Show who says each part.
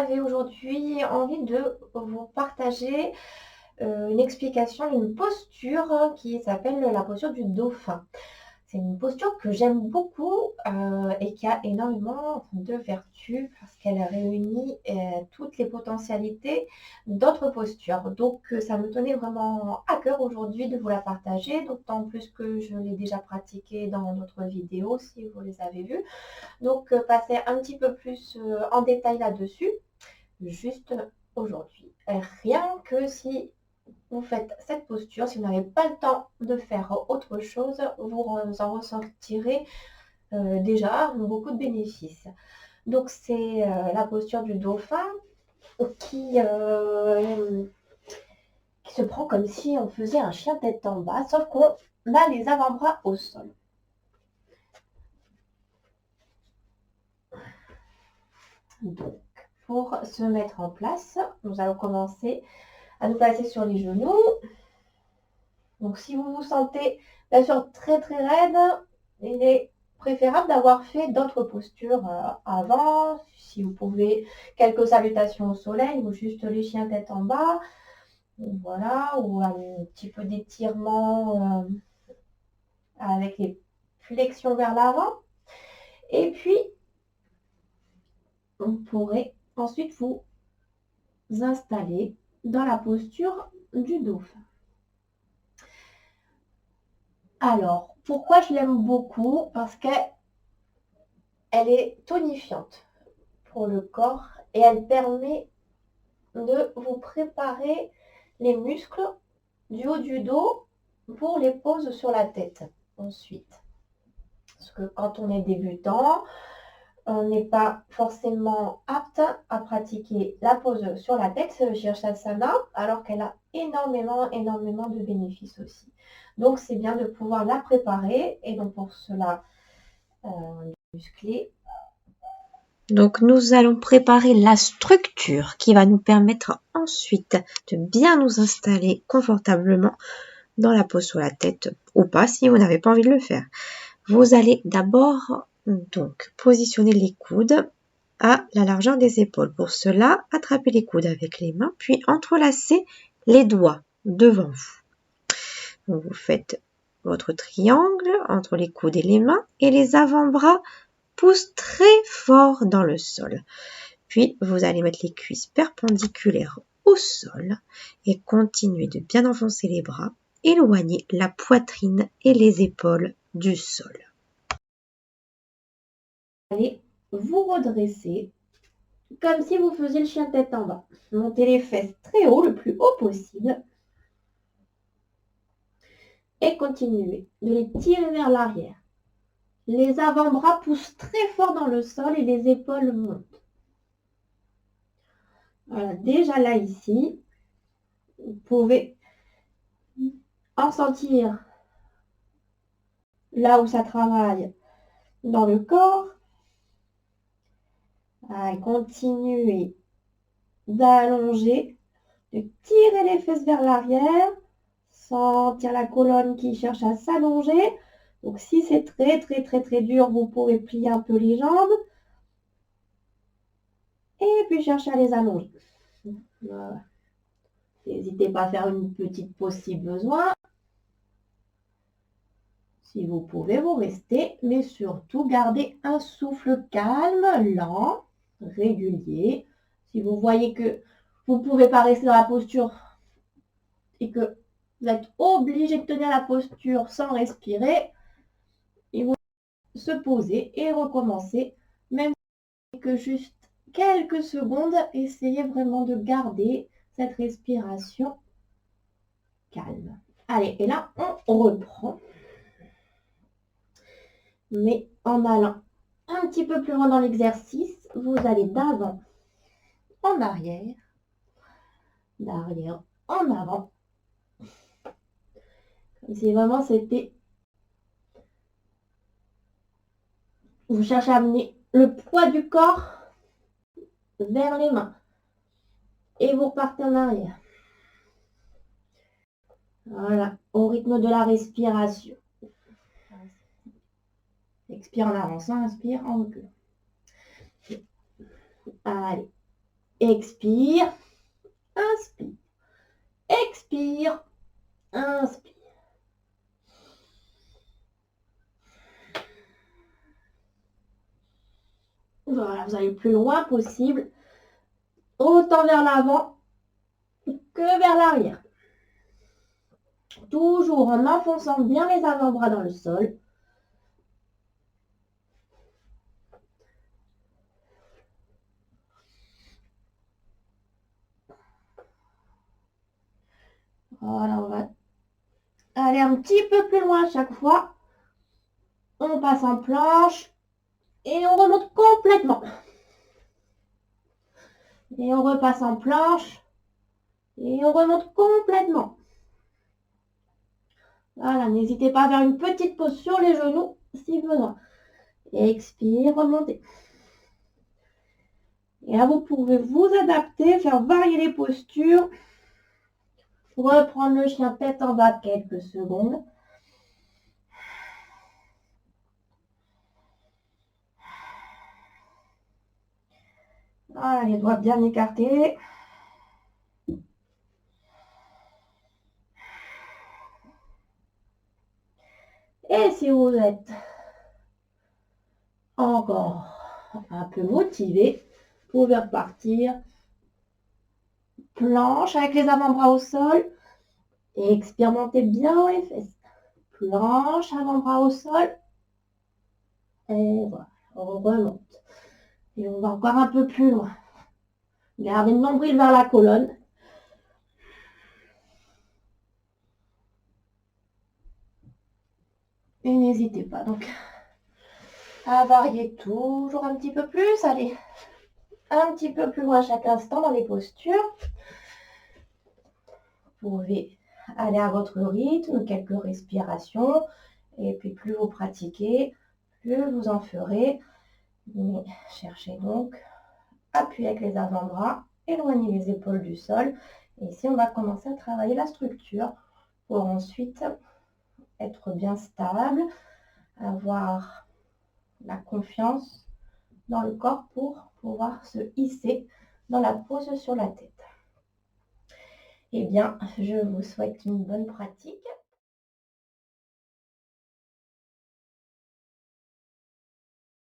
Speaker 1: j'avais aujourd'hui envie de vous partager une explication d'une posture qui s'appelle la posture du dauphin. C'est une posture que j'aime beaucoup et qui a énormément de vertus parce qu'elle réunit toutes les potentialités d'autres postures. Donc ça me tenait vraiment à cœur aujourd'hui de vous la partager, d'autant plus que je l'ai déjà pratiquée dans d'autres vidéos si vous les avez vues. Donc passer un petit peu plus en détail là-dessus, juste aujourd'hui. Rien que si vous faites cette posture, si vous n'avez pas le temps de faire autre chose, vous en ressortirez déjà beaucoup de bénéfices. Donc c'est la posture du dauphin qui se prend comme si on faisait un chien tête en bas, sauf qu'on a les avant-bras au sol. Donc, pour se mettre en place, nous allons commencer à nous placer sur les genoux. Donc, si vous vous sentez bien sûr très très raide, il est préférable d'avoir fait d'autres postures avant. Si vous pouvez, quelques salutations au soleil ou juste les chiens tête en bas. Voilà, ou un petit peu d'étirement avec les flexions vers l'avant. Et puis, vous pourrez ensuite vous installer dans la posture du dauphin. Alors, pourquoi je l'aime beaucoup? Parce qu'elle est tonifiante pour le corps et elle permet de vous préparer les muscles du haut du dos pour les poses sur la tête ensuite. Parce que quand on est débutant, on n'est pas forcément apte à pratiquer la pose sur la tête, Shirshasana, alors qu'elle a énormément de bénéfices aussi. Donc c'est bien de pouvoir la préparer et donc pour cela muscler.
Speaker 2: Donc nous allons préparer la structure qui va nous permettre ensuite de bien nous installer confortablement dans la pose sur la tête ou pas si vous n'avez pas envie de le faire. Vous allez d'abord donc positionner les coudes à la largeur des épaules. Pour cela, attrapez les coudes avec les mains, puis entrelacez les doigts devant vous. Donc, vous faites votre triangle entre les coudes et les mains et les avant-bras poussent très fort dans le sol. Puis, vous allez mettre les cuisses perpendiculaires au sol et continuer de bien enfoncer les bras. Éloignez la poitrine et les épaules du sol.
Speaker 1: Allez vous redresser comme si vous faisiez le chien tête en bas. Montez les fesses très haut, le plus haut possible. Et continuez de les tirer vers l'arrière. Les avant-bras poussent très fort dans le sol et les épaules montent. Voilà, déjà là, ici, vous pouvez en sentir là où ça travaille dans le corps. Continuez d'allonger, de tirer les fesses vers l'arrière, sentir la colonne qui cherche à s'allonger. Donc si c'est très dur, vous pouvez plier un peu les jambes et puis chercher à les allonger. Voilà. N'hésitez pas à faire une petite pause si besoin. Si vous pouvez, vous restez, mais surtout gardez un souffle calme, lent, régulier. Si vous voyez que vous ne pouvez pas rester dans la posture et que vous êtes obligé de tenir la posture sans respirer, il faut se poser et recommencer, même que juste quelques secondes, essayez vraiment de garder cette respiration calme. Allez, et là, on reprend. Mais en allant un petit peu plus loin dans l'exercice, vous allez d'avant en arrière, d'arrière en avant. Comme si vraiment c'était... Vous cherchez à amener le poids du corps vers les mains. Et vous repartez en arrière. Voilà, au rythme de la respiration. Expire en avançant, inspire en reculant. Allez, expire, inspire, expire, inspire. Voilà, vous allez le plus loin possible, autant vers l'avant que vers l'arrière. Toujours en enfonçant bien les avant-bras dans le sol. Voilà, on va aller un petit peu plus loin à chaque fois. On passe en planche et on remonte complètement. Et on repasse en planche et on remonte complètement. Voilà, n'hésitez pas à faire une petite pause sur les genoux si besoin. Expire, remontez. Et là, vous pouvez vous adapter, faire varier les postures. Reprendre le chien tête en bas quelques secondes. Voilà, les doigts bien écartés. Et si vous êtes encore un peu motivé, vous pouvez repartir. Planche avec les avant-bras au sol. Et expérimentez bien les fesses. Planche, avant-bras au sol. Et voilà, on remonte. Et on va encore un peu plus loin. Gardez le nombril vers la colonne. Et n'hésitez pas donc à varier toujours un petit peu plus. Allez, un petit peu plus loin chaque instant dans les postures. Vous pouvez aller à votre rythme, quelques respirations. Et puis plus vous pratiquez, plus vous en ferez. Mais cherchez donc, appuyez avec les avant-bras, éloignez les épaules du sol. Et ici, on va commencer à travailler la structure pour ensuite être bien stable, avoir la confiance dans le corps pour pouvoir se hisser dans la pose sur la tête. Eh bien, je vous souhaite une bonne pratique.